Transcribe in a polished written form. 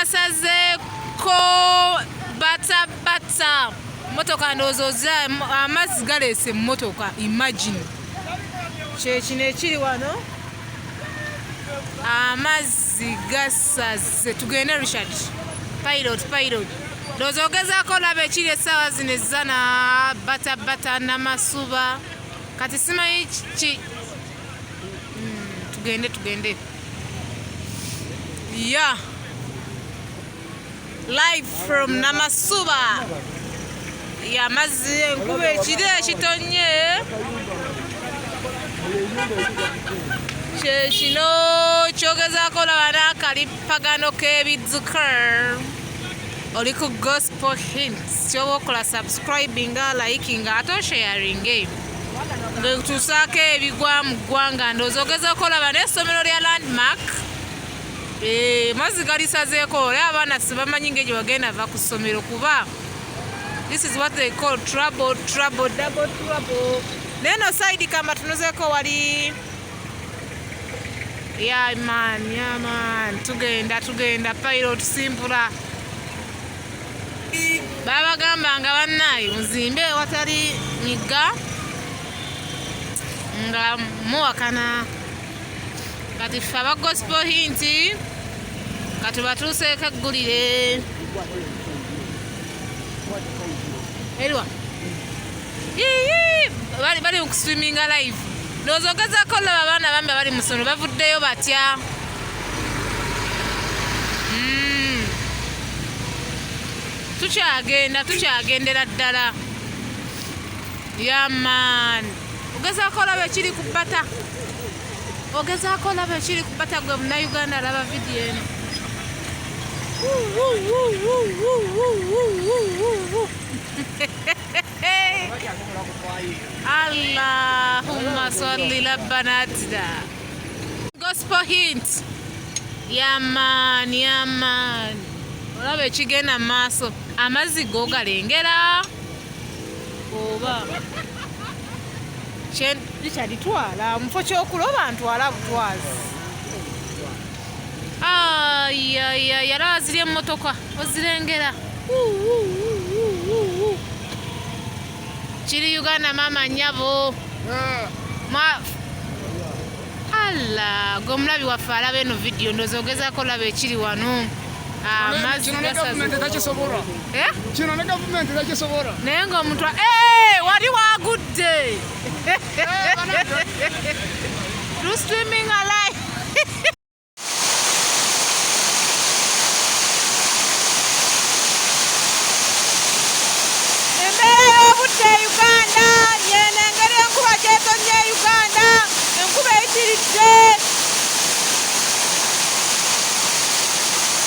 gasazeko bata motoka ndozoza amazzi galese motoka imagine kino ekiri wano amazzi gasaze tugende Richard pilot ndozo gezaako laba ekiri essaawa zino ezana bata namasuba kati simanyi ki tugende yeah live from Namasuba ya mazzi enkuba ekire ekitonye kino kyogezaako laba n'akalipagano k'ebidduka oli ku gospel hints kyoba okola subscribing liking ate sharing ng'etuusaako ebigwa mu ggwanga ndowooza ogezaako laba n'essomero lya landmark mazzi galisazeeko olaba abaana sibamanyi ng'egye bagenda va ku ssomero kuba this is what they call double trouble neno side kamba tunozeeko wali yeah man tugenda pilot simpula babagamba nga bannaye muzimbe watali migga nga muwakana kati ffe aba gospel hinti kati batuuseeko eggulire eriwa bali mu kuswiminga live ndowooza ogezaako laba abaana bambi abali mu ssomero bavuddeyo batya tukyagendera ddala yaman ogezaako olaba ekiri ku bata gwe munnayuganda alaba vidiyo eno Allahumma salli labbana atida gospel hint yaman olaba ekigenda mu maaso amazzi go galengera oba likyalitwala mufo kyokuloba ntwala butwazi yalaba ziri emmotoka ozirengera kiri Uganda mama nyabo alla gomulabi waffe alaba eno vidiyo ndowooza ogezaako laba ekiri wano naye ng'omuntu wali wagudde streaming alive embeera y'obudde Uganda